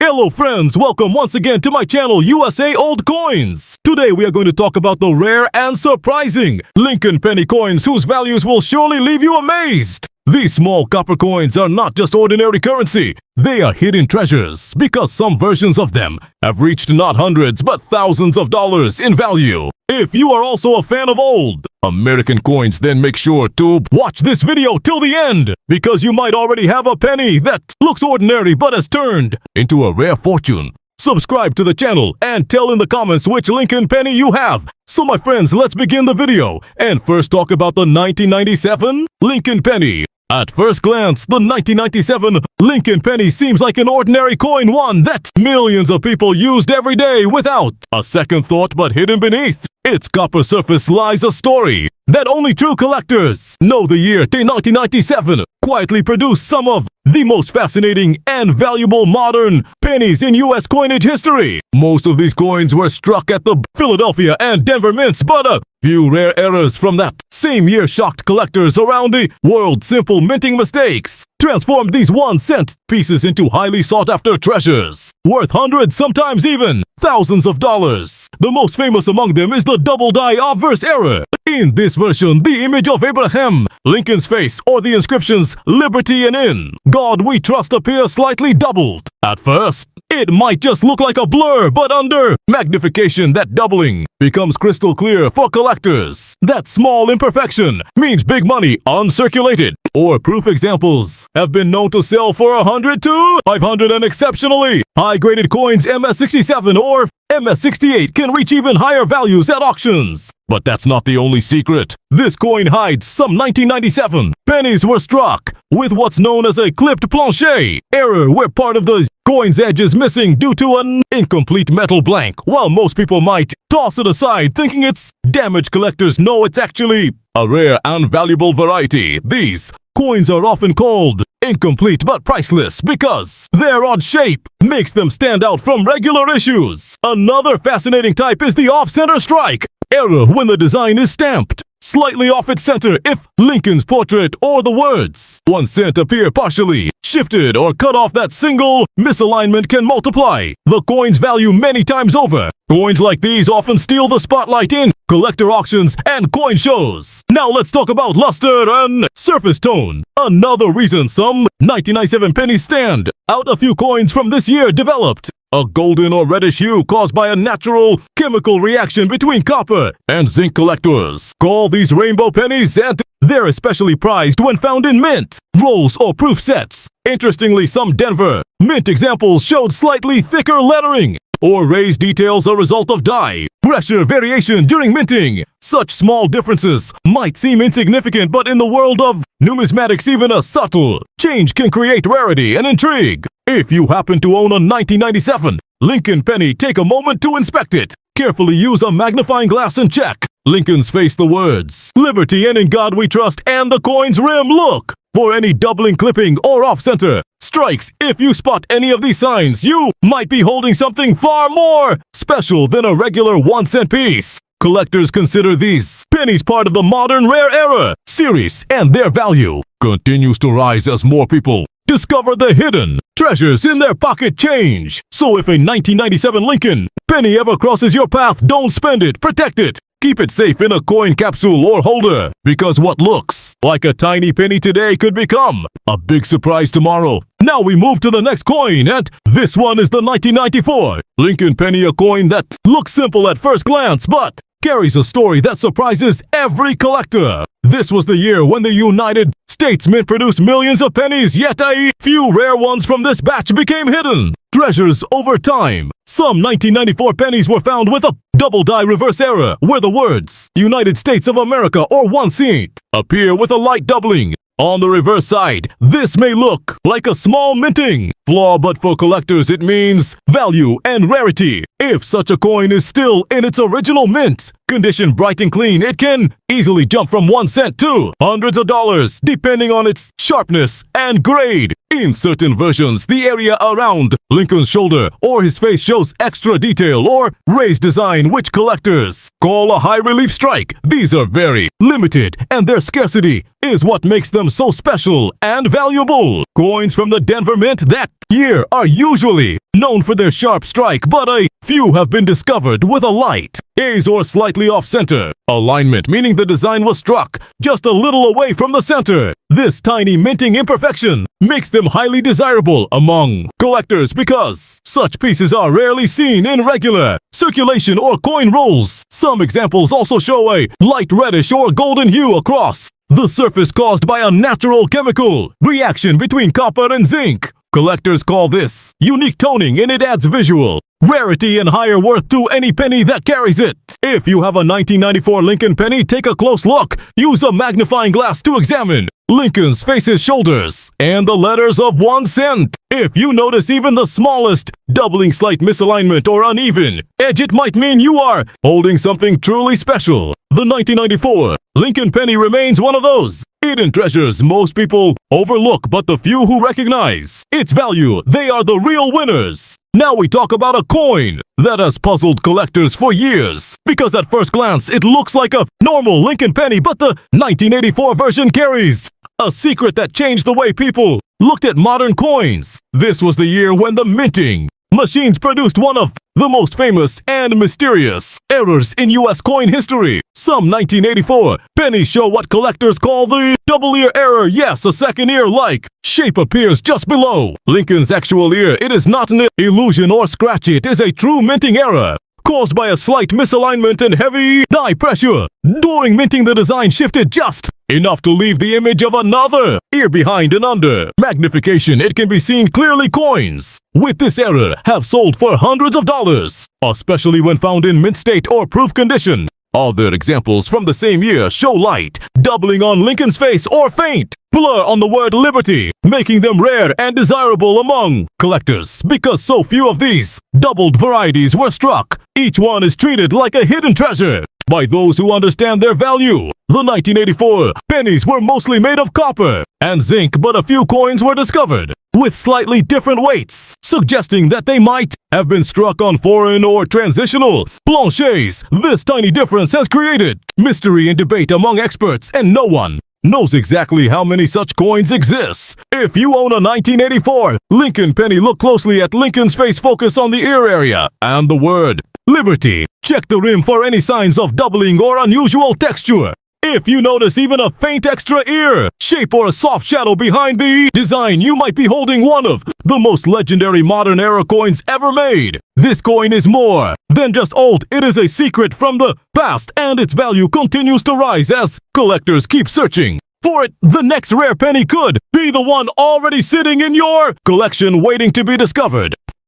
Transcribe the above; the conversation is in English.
Hello friends, welcome once again to my channel USA Old Coins. Today we are going to talk about the rare and surprising Lincoln penny coins whose values will surely leave you amazed. These small copper coins are not just ordinary currency, they are hidden treasures because some versions of them have reached not hundreds but thousands of dollars in value. If you are also a fan of old American coins, then make sure to watch this video till the end because you might already have a penny that looks ordinary but has turned into a rare fortune. Subscribe to the channel and tell in the comments which Lincoln penny you have. So my friends, let's begin the video and first talk about the 1997 Lincoln penny. At first glance, the 1997 Lincoln penny seems like an ordinary coin, one that millions of people used every day without a second thought, but hidden beneath its copper surface lies a story that only true collectors know. The year 1997 quietly produced some of the most fascinating and valuable modern pennies in U.S. coinage history. Most of these coins were struck at the Philadelphia and Denver mints, but a few rare errors from that same year shocked collectors around the world. Simple minting mistakes transformed these 1-cent pieces into highly sought-after treasures, worth hundreds, sometimes even thousands of dollars. The most famous among them is the double die obverse error. In this version, the image of Abraham Lincoln's face or the inscriptions "Liberty and in God we trust" appear slightly doubled. At first, it might just look like a blur, but under magnification, that doubling becomes crystal clear for collectors. That small imperfection means big money uncirculated or proof examples have been known to sell for $100 to $500, and exceptionally high-graded coins MS-67 or MS-68 can reach even higher values at auctions. But that's not the only secret. This coin hides some 1997 pennies were struck with what's known as a clipped plancher error, where part of the coin's edge is missing due to an incomplete metal blank. While most people might toss it aside thinking it's damaged, collectors know it's actually a rare and valuable variety. These coins are often called incomplete but priceless because their odd shape makes them stand out from regular issues. Another fascinating type is the off-center strike error, when the design is stamped slightly off its center. If Lincoln's portrait or the words 1 cent appear partially shifted or cut off, that single misalignment can multiply the coin's value many times over. Coins like these often steal the spotlight in collector auctions and coin shows. Now let's talk about luster and surface tone. Another reason some 1997 pennies stand out. A few coins from this year developed a golden or reddish hue caused by a natural chemical reaction between copper and zinc. Collectors call these rainbow pennies, and they're especially prized when found in mint rolls or proof sets. Interestingly, some Denver mint examples showed slightly thicker lettering or raised details, a result of dye pressure variation during minting. Such small differences might seem insignificant, but in the world of numismatics, even a subtle change can create rarity and intrigue. If you happen to own a 1997 Lincoln penny, take a moment to inspect it. Carefully use a magnifying glass and check Lincoln's face, the words "Liberty and in God we trust," and the coin's rim. Look for any doubling, clipping, or off-center strikes. If you spot any of these signs, you might be holding something far more special than a regular 1-cent piece. Collectors consider these pennies part of the modern rare era series, and their value continues to rise as more people discover the hidden treasures in their pocket change. So if a 1997 Lincoln penny ever crosses your path, don't spend it, protect it. Keep it safe in a coin capsule or holder, because what looks like a tiny penny today could become a big surprise tomorrow. Now we move to the next coin, and this one is the 1994 Lincoln penny, a coin that looks simple at first glance but carries a story that surprises every collector. This was the year when the United States Mint produced millions of pennies, yet a few rare ones from this batch became hidden treasures over time. Some 1994 pennies were found with a double die reverse error, where the words United States of America or 1 cent appear with a light doubling on the reverse side. This may look like a small minting flaw, but for collectors it means value and rarity. If such a coin is still in its original mint condition, bright and clean, it can easily jump from 1 cent to hundreds of dollars depending on its sharpness and grade. In certain versions, the area around Lincoln's shoulder or his face shows extra detail or raised design, which collectors call a high relief strike. These are very limited, and their scarcity is what makes them so special and valuable. Coins from the Denver Mint that year are usually known for their sharp strike, but a few have been discovered with a light haze or slightly off-center alignment, meaning the design was struck just a little away from the center. This tiny minting imperfection makes them highly desirable among collectors because such pieces are rarely seen in regular circulation or coin rolls. Some examples also show a light reddish or golden hue across the surface caused by a natural chemical reaction between copper and zinc. Collectors call this unique toning, and it adds visual rarity and higher worth to any penny that carries it. If you have a 1994 Lincoln penny, take a close look. Use a magnifying glass to examine Lincoln's face's shoulders and the letters of 1 cent. If you notice even the smallest doubling, slight misalignment, or uneven edge, it might mean you are holding something truly special. The 1994 Lincoln penny remains one of those hidden treasures most people overlook, but the few who recognize its value, they are the real winners. Now we talk about a coin that has puzzled collectors for years, because at first glance it looks like a normal Lincoln penny, but the 1984 version carries a secret that changed the way people looked at modern coins. This was the year when the minting machines produced one of the most famous and mysterious errors in U.S. coin history. Some 1984 pennies show what collectors call the double ear error. Yes, a second ear-like shape appears just below Lincoln's actual ear. It is not an illusion or scratch. It is a true minting error caused by a slight misalignment and heavy die pressure. During minting, the design shifted just enough to leave the image of another ear behind, and under magnification it can be seen clearly. Coins with this error have sold for hundreds of dollars, especially when found in mint state or proof condition. Other examples from the same year show light doubling on Lincoln's face or faint blur on the word liberty, making them rare and desirable among collectors. Because so few of these doubled varieties were struck, each one is treated like a hidden treasure by those who understand their value. The 1984 pennies were mostly made of copper and zinc, but a few coins were discovered with slightly different weights, suggesting that they might have been struck on foreign or transitional planches. This tiny difference has created mystery and debate among experts, and no one knows exactly how many such coins exist. If you own a 1984 Lincoln penny, look closely at Lincoln's face, focus on the ear area and the word liberty. Check the rim for any signs of doubling or unusual texture. If you notice even a faint extra ear shape or a soft shadow behind the design, you might be holding one of the most legendary modern era coins ever made. This coin is more than just old. It is a secret from the past, and its value continues to rise as collectors keep searching for it. The next rare penny could be the one already sitting in your collection waiting to be discovered.